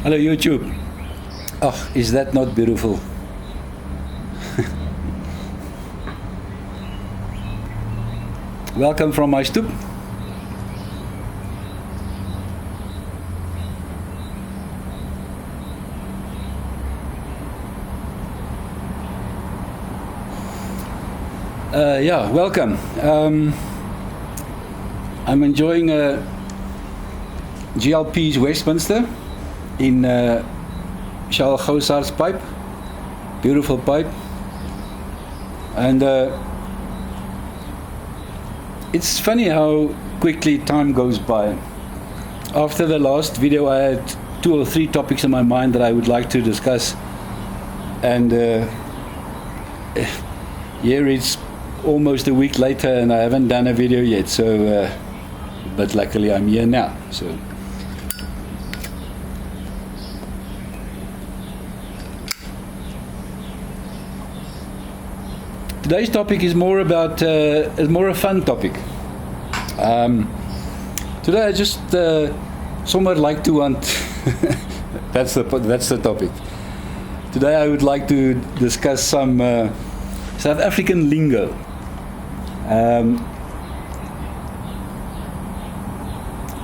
Hello YouTube. Oh, is that not beautiful? Welcome from my stoep. Yeah, welcome. I'm enjoying GLP's Westminster in Charles Goussard's pipe. Beautiful pipe. And it's funny how quickly time goes by. After the last video, I had 2 or 3 topics in my mind that I would like to discuss. And here it's almost a week later and I haven't done a video yet. So, but luckily I'm here now. So. Today's topic is more about more a fun topic. Today I just somewhat like to want that's the topic. Today I would like to discuss some South African lingo.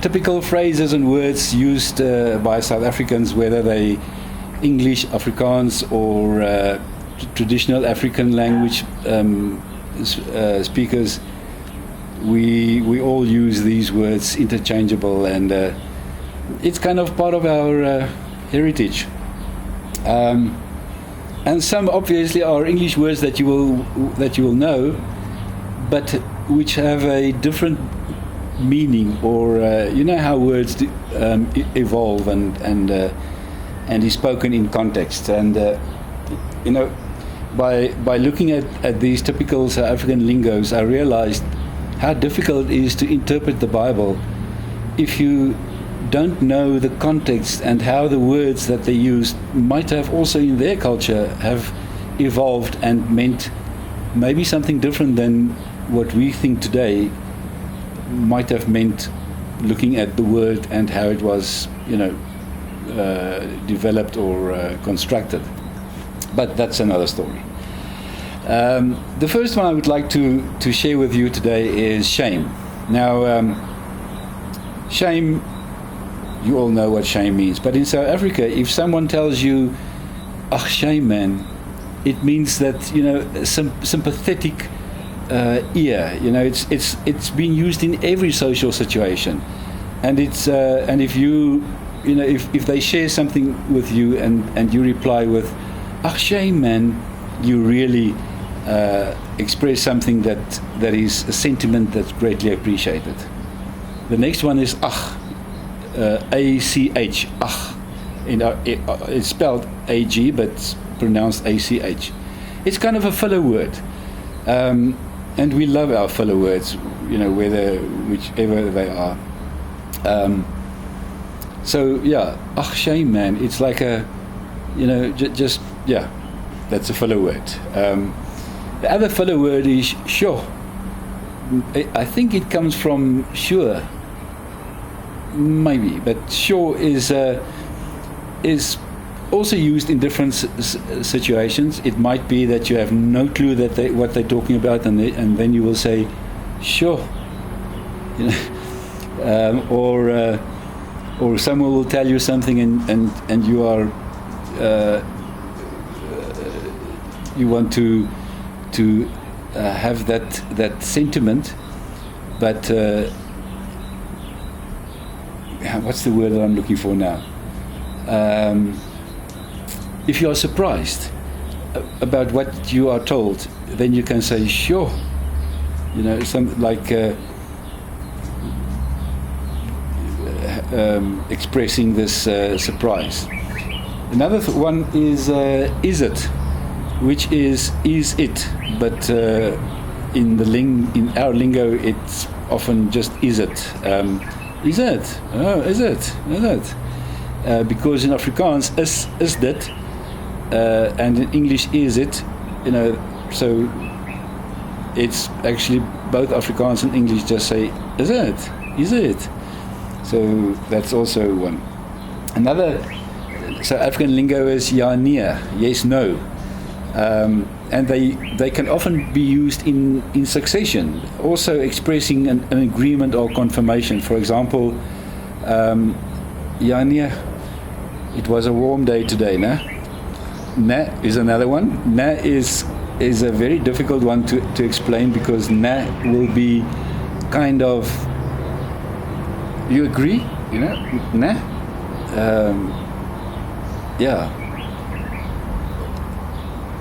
Typical phrases and words used by South Africans, whether they English, Afrikaans, or traditional African language speakers, we all use these words interchangeable, and it's kind of part of our heritage. And some obviously are English words that you will know, but which have a different meaning, or you know how words evolve and is spoken in context, and you know. By looking at these typical South African lingos, I realized how difficult it is to interpret the Bible if you don't know the context and how the words that they use might have also in their culture have evolved and meant maybe something different than what we think today might have meant, looking at the word and how it was, you know, developed or constructed. But that's another story. The first one I would like to share with you today is shame. Now, shame, you all know what shame means. But in South Africa, if someone tells you, "Ach, shame, man," it means that, you know, sympathetic ear. You know, it's being used in every social situation, and it's and if you know if they share something with you and you reply with, "Ach, shame, man," you really express something that is a sentiment that's greatly appreciated. The next one is ach, A-C-H, ach. It's spelled A-G, but it's pronounced A-C-H. It's kind of a filler word, and we love our filler words, you know, whichever they are. So yeah, ach, shame, man. It's like a, you know, just yeah, that's a filler word. The other filler word is sure. I think it comes from sure, maybe, but sure is also used in different situations. It might be that you have no clue that what they're talking about, and then you will say sure, you know, or someone will tell you something and you are. You want to have that sentiment, but what's the word that I'm looking for now? If you are surprised about what you are told, then you can say sure. You know, something like expressing this surprise. Another one is it, which is it, but in our lingo it's often just is it. Is it? Oh, is it? Is it? Because in Afrikaans is dit, and in English is it. You know, so it's actually both Afrikaans and English just say is it? Is it? So that's also one. Another South African lingo is ja, nee, yes, no. And they can often be used in succession, also expressing an agreement or confirmation. For example, ja, nee, it was a warm day today, ne? Ne is another one. Ne is a very difficult one to explain, because ne will be kind of, you agree, you know, ne? Yeah.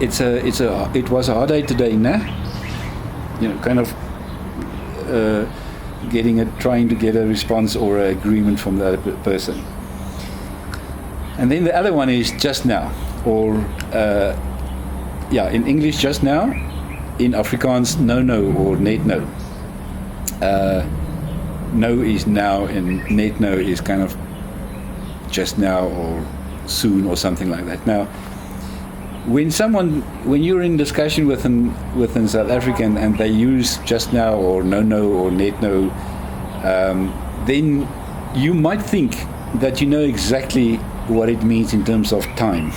It was a hard day today, ne? You know, kind of trying to get a response or an agreement from the other person. And then the other one is just now, or in English just now, in Afrikaans no or net no. No is now, and net no is kind of just now or soon or something like that. Now, when you're in discussion with an South African and they use just now or no or net no, then you might think that you know exactly what it means in terms of time.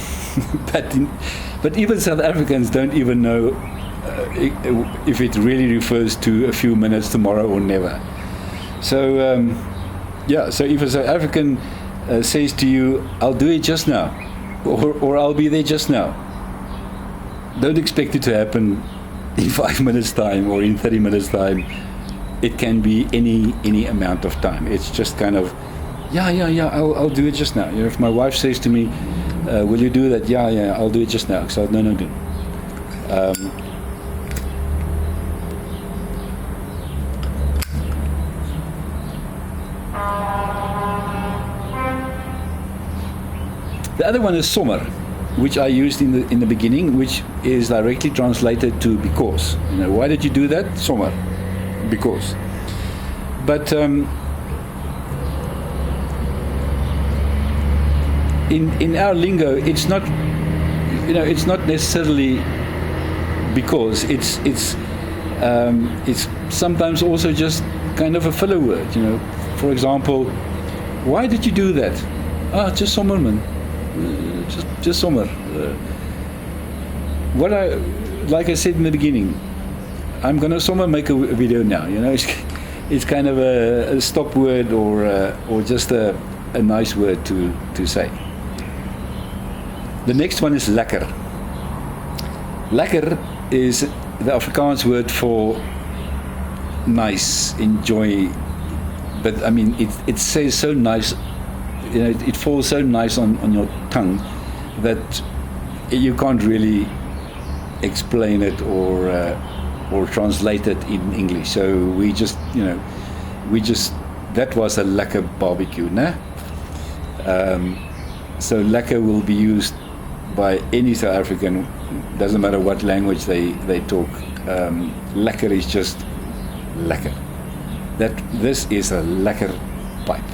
But even South Africans don't even know if it really refers to a few minutes, tomorrow, or never. So, so if a South African says to you, I'll do it just now, or I'll be there just now, don't expect it to happen in 5 minutes time or in 30 minutes time. It can be any amount of time. It's just kind of, I'll do it just now. You know, if my wife says to me, will you do that? Yeah, I'll do it just now. So no, do. The other one is sommer, which I used in the beginning, which is directly translated to because. You know, why did you do that? Sommer, because. But in our lingo, it's not, it's not necessarily because. It's sometimes also just kind of a filler word. You know, for example, why did you do that? Just sommer, man. Just sommer. Like I said in the beginning, I'm gonna sommer make a video now. You know, it's kind of a stop word or just a nice word to say. The next one is lekker. Lekker is the Afrikaans word for nice, enjoy, but I mean it says so nice, you know, it falls so nice on your tongue that you can't really explain it or translate it in English. So we just that was a lekker barbecue, né? So lekker will be used by any South African, doesn't matter what language they talk. Lekker is just lekker. This is a lekker pipe,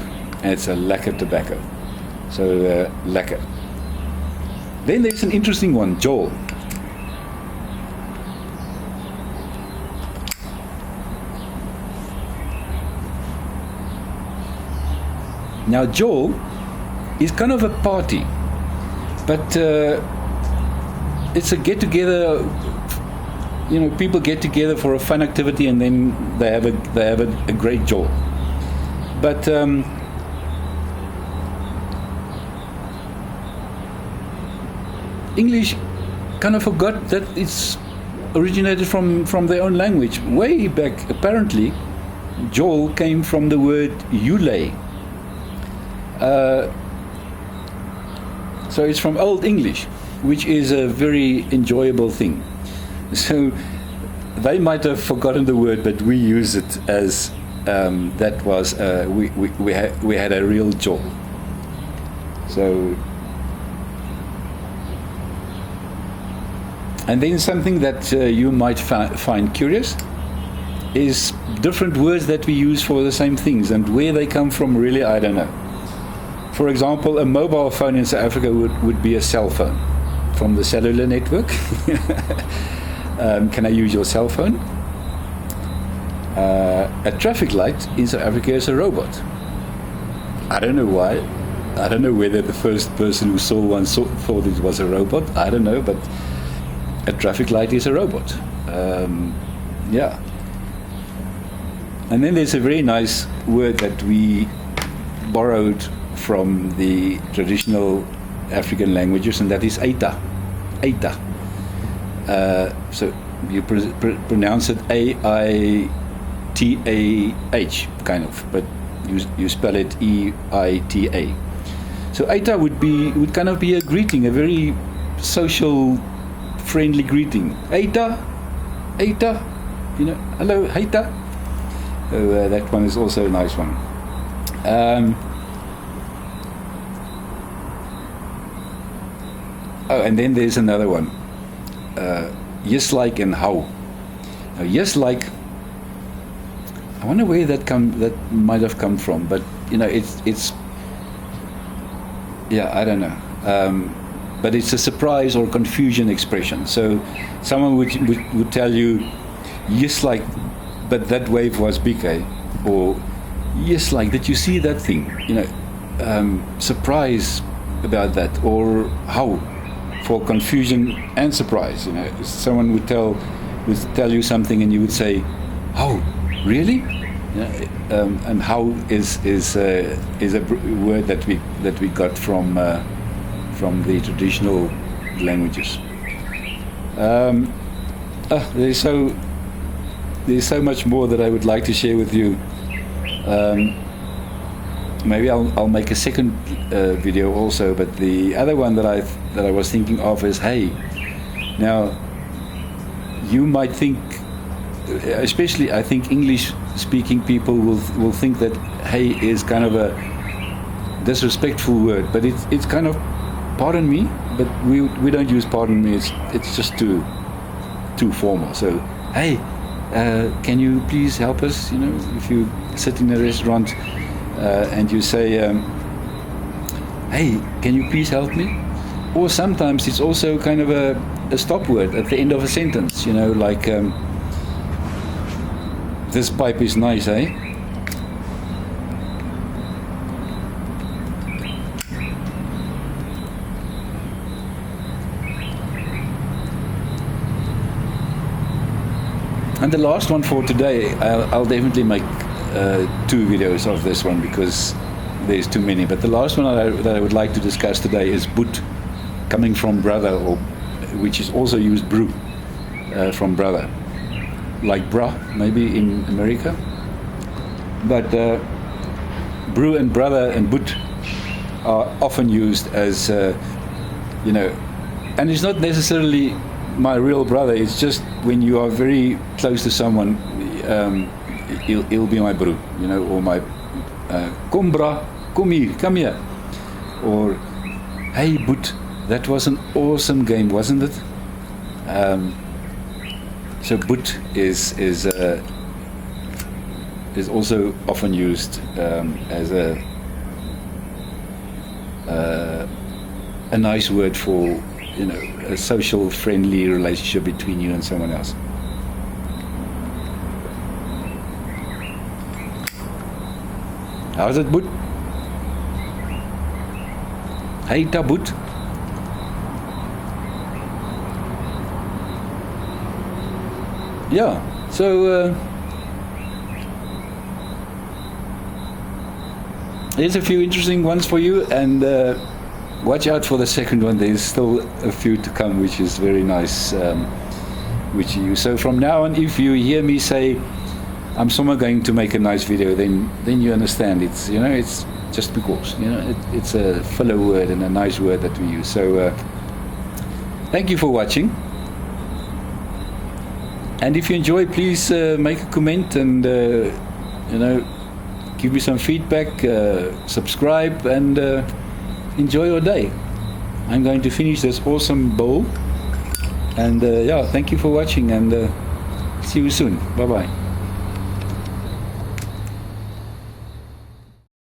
and it's a lekker tobacco. So lekker. Then there's an interesting one, Joel. Now Joel is kind of a party, but it's a get-together. You know, people get together for a fun activity, and then they have a great Joel. But English kind of forgot that it's originated from their own language. Way back, apparently, Joel came from the word Yule. So it's from Old English, which is a very enjoyable thing. So they might have forgotten the word, but we use it as that was we had a real Joel. So, and then something that you might find curious is different words that we use for the same things, and where they come from, really, I don't know. For example, a mobile phone in South Africa would be a cell phone from the cellular network. Can I use your cell phone? A traffic light in South Africa is a robot. I don't know why. I don't know whether the first person who saw one thought it was a robot. I don't know, but a traffic light is a robot. Yeah. And then there's a very nice word that we borrowed from the traditional African languages, and that is Eita. Eita. So you pronounce it Aitah, kind of, but you spell it Eita. So Eita would kind of be a greeting, a very social, friendly greeting. Eita, Eita, hello, Eita. So that one is also a nice one. And then there's another one. Yes, like, and how. Now, yes, like. I wonder where that might have come from, but it's. Yeah, I don't know. But it's a surprise or confusion expression. So someone would tell you, yes, like, but that wave was big, eh? Or yes, like, did you see that thing? Surprise about that, or how, for confusion and surprise. Someone would tell you something, and you would say, "Oh, really?" And how is a word that we got from the traditional languages. There's so much more that I would like to share with you. Maybe I'll make a second video also, but the other one that I was thinking of is hey. Now, you might think, especially I think English-speaking people will think that hey is kind of a disrespectful word, but it's kind of, pardon me, but we don't use pardon me. It's just too formal. So hey, can you please help us? If you sit in a restaurant and you say, hey, can you please help me? Or sometimes it's also kind of a stop word at the end of a sentence. Like this pipe is nice, eh? And the last one for today, I'll definitely make 2 videos of this one because there's too many. But the last one that I would like to discuss today is boet, coming from brother, or which is also used brew, from brother, like bra maybe in America. But brew and brother and boet are often used as and it's not necessarily my real brother. It's just when you are very close to someone, he'll be my bro, or my kom bra, kom hier, come here, or hey boet, that was an awesome game, wasn't it? So boet is also often used as a nice word for a social, friendly relationship between you and someone else. How's it, boet? Hey, boet. Yeah, so there's a few interesting ones for you, and watch out for the second one. There's still a few to come, which is very nice, which you. So from now on, if you hear me say, I'm somewhere going to make a nice video, then you understand it's it's just because it's a filler word and a nice word that we use. So thank you for watching, and if you enjoy, please make a comment and give me some feedback, subscribe, and enjoy your day. I'm going to finish this awesome bowl, and thank you for watching, and see you soon. Bye bye.